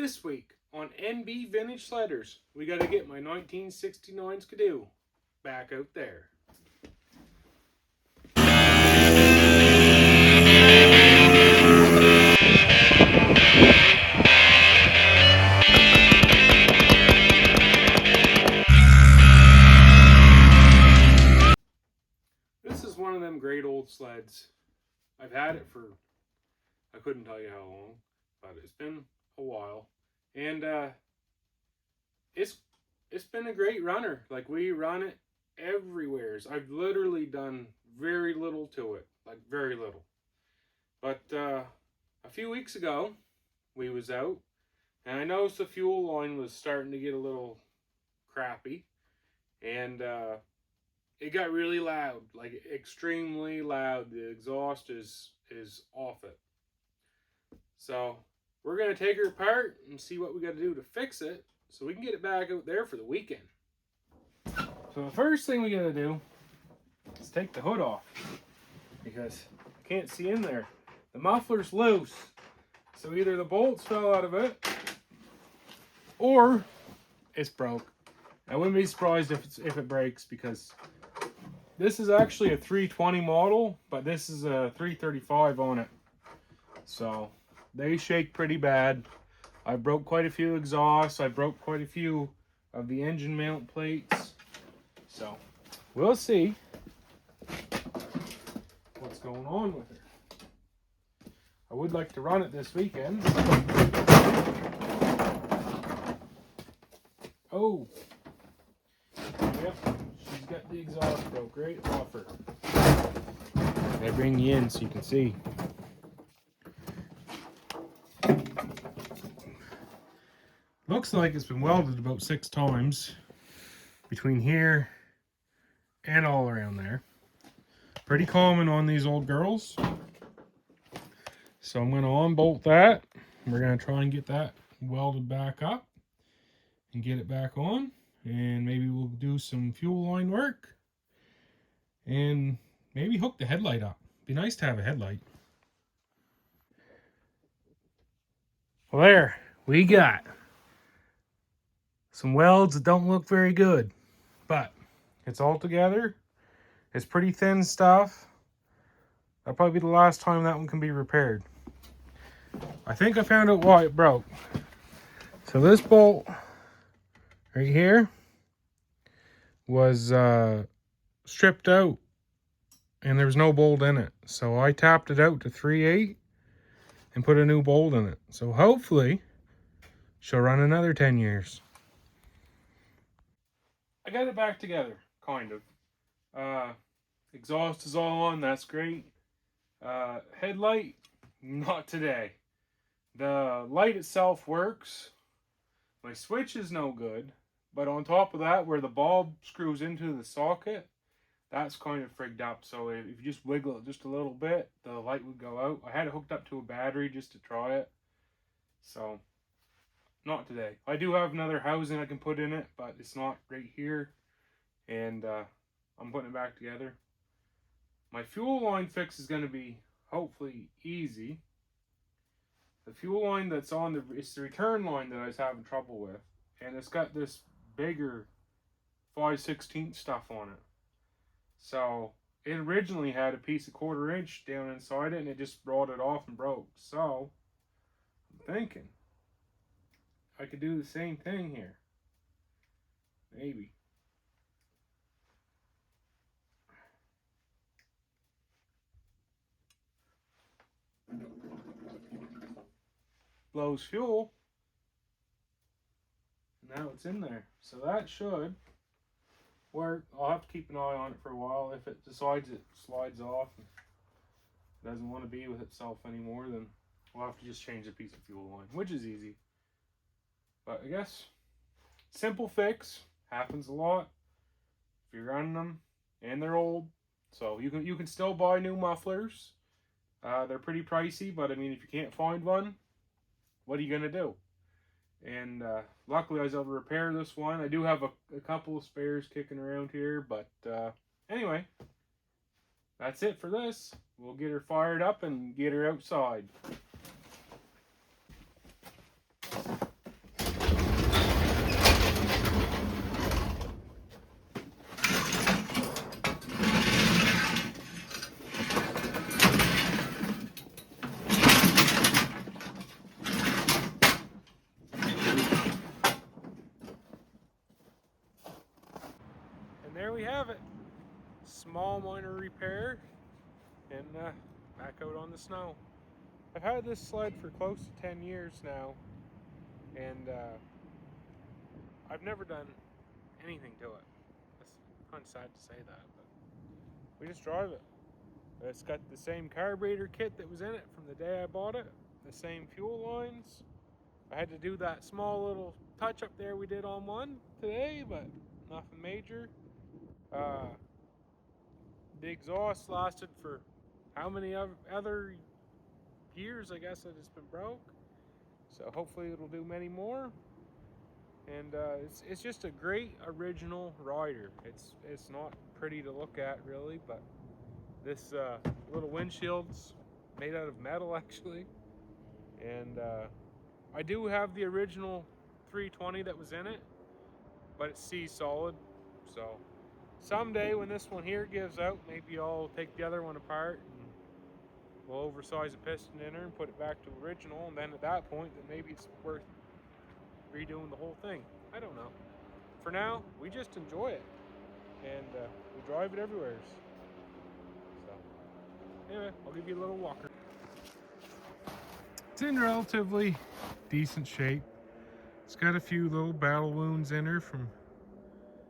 This week on NB Vintage Sledders, we got to get my 1969 Skidoo back out there. This is one of them great old sleds. I've had it for, I couldn't tell you how long, but it's been a while. And it's been a great runner. Like, we run it everywhere. I've literally done very little to it, like very little. But a few weeks ago, we was out, and I noticed the fuel line was starting to get a little crappy, and it got really loud, like extremely loud. The exhaust is off it. So we're gonna take her apart and see what we got to do to fix it, so we can get it back out there for the weekend. So the first thing we gotta do is take the hood off, because I can't see in there. The muffler's loose, so either the bolts fell out of it or it's broke. I wouldn't be surprised if it breaks, because this is actually a 320 model, but this is a 335 on it. So they shake pretty bad. I broke quite a few exhausts. I broke quite a few of the engine mount plates. So we'll see what's going on with her. I would like to run it this weekend. Oh, yep, she's got the exhaust broke right off her. I bring you in so you can see. Looks like it's been welded about 6 times between here and all around there. Pretty common on these old girls. So I'm going to unbolt that. We're going to try and get that welded back up and get it back on. And maybe we'll do some fuel line work. And maybe hook the headlight up. Be nice to have a headlight. Well, there we got some welds that don't look very good, but it's all together. It's pretty thin stuff. That'll probably be the last time that one can be repaired. I think I found out why it broke. So this bolt right here was stripped out, and there was no bolt in it. So I tapped it out to 3/8 and put a new bolt in it. So hopefully she'll run another 10 years. I got it back together, kind of. Exhaust is all on, that's great. Headlight, not today. The light itself works. My switch is no good, but on top of that, where the bulb screws into the socket, that's kind of frigged up. So if you just wiggle it just a little bit, the light would go out. I had it hooked up to a battery just to try it. So, not today. I do have another housing I can put in it, but it's not right here. And I'm putting it back together. My fuel line fix is going to be hopefully easy. The fuel line that's on it's the return line that I was having trouble with. And it's got this bigger 5/16 stuff on it. So it originally had a piece of 1/4 inch down inside it, and it just brought it off and broke. So I'm thinking I could do the same thing here. Maybe. Blows fuel. Now it's in there. So that should work. I'll have to keep an eye on it for a while. If it decides it slides off and doesn't want to be with itself anymore, then we'll have to just change a piece of fuel line, which is easy. But I guess simple fix, happens a lot if you're running them, and they're old. So you can still buy new mufflers. They're pretty pricey, but I mean, if you can't find one, what are you gonna do? And luckily I was able to repair this one. I do have a couple of spares kicking around here, but anyway, that's it for this. We'll get her fired up and get her outside. there we have it. Small minor repair and back out on the snow. I've had this sled for close to 10 years now, and I've never done anything to it. It's kind of sad to say that, but we just drive it. It's got the same carburetor kit that was in it from the day I bought it, the same fuel lines. I had to do that small little touch up there we did on one today, but nothing major. The exhaust lasted for how many other years, I guess, that it's been broke. So hopefully it'll do many more. And it's just a great original rider. It's not pretty to look at really, but this little windshield's made out of metal actually. And I do have the original 320 that was in it, but it's sea solid. So someday when this one here gives out, maybe I'll take the other one apart and we'll oversize a piston in her and put it back to original, and then at that point then maybe it's worth redoing the whole thing. I don't know. For now, we just enjoy it, and we drive it everywhere. So anyway, I'll give you a little walker. It's in relatively decent shape. It's got a few little battle wounds in her from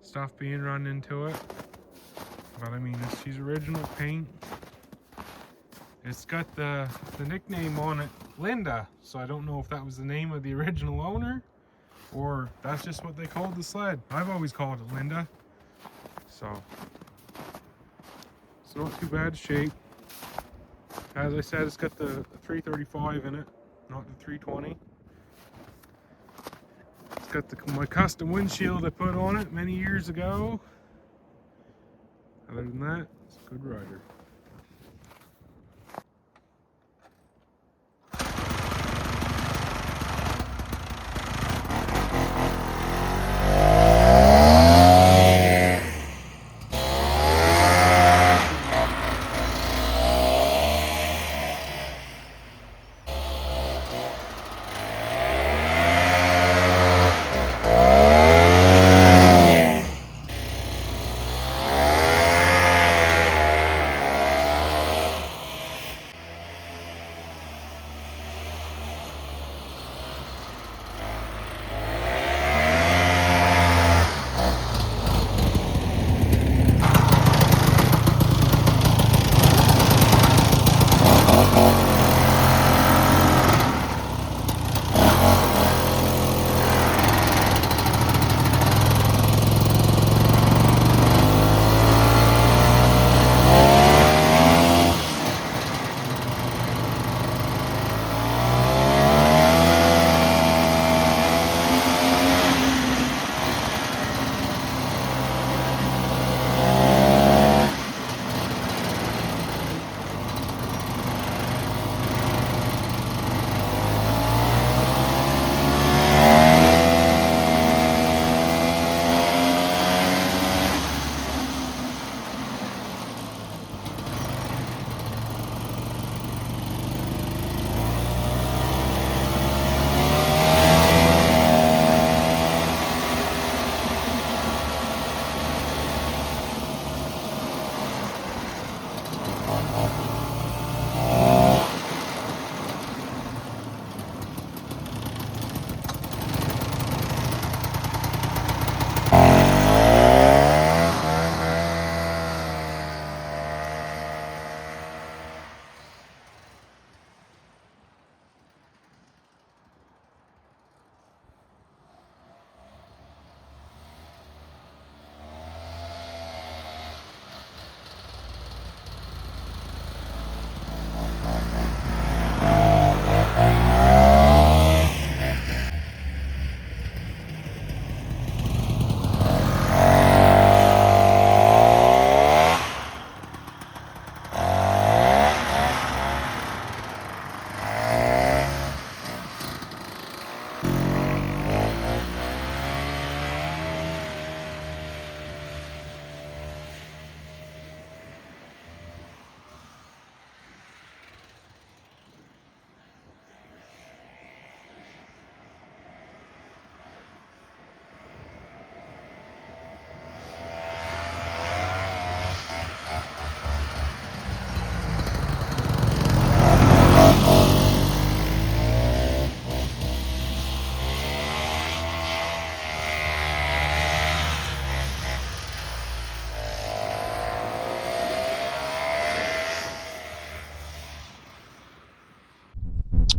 stuff being run into it, but I mean, she's original paint. It's got the nickname on it, Linda, so I don't know if that was the name of the original owner or that's just what they called the sled. I've always called it Linda. So it's not too bad shape. As I said, it's got the 335 in it, not the 320. It's got my custom windshield I put on it many years ago. Other than that, it's a good rider.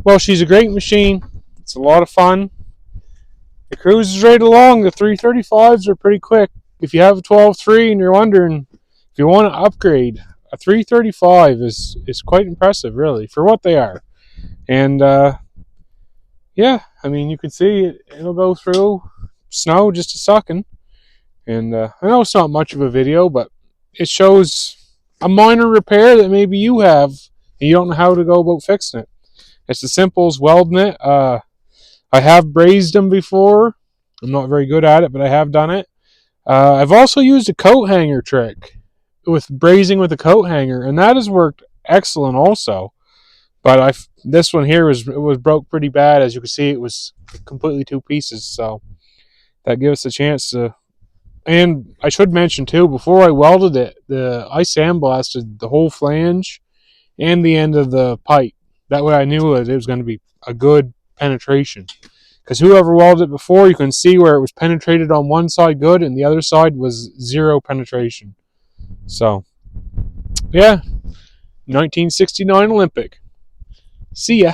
Well, she's a great machine. It's a lot of fun. It cruises right along. The 335s are pretty quick. If you have a 12.3 and you're wondering if you want to upgrade, a 335 is quite impressive, really, for what they are. And yeah, I mean, you can see it'll go through snow just a sucking. And I know it's not much of a video, but it shows a minor repair that maybe you have and you don't know how to go about fixing it. It's as simple as welding it. I have brazed them before. I'm not very good at it, but I have done it. I've also used a coat hanger trick with brazing with a coat hanger, and that has worked excellent also. But this one here was broke pretty bad. As you can see, it was completely two pieces. So that gives us a chance to. And I should mention too, before I welded it, I sandblasted the whole flange and the end of the pipe. That way I knew that it was going to be a good penetration. Because whoever welded it before, you can see where it was penetrated on one side good and the other side was zero penetration. So, yeah, 1969 Olympic. See ya.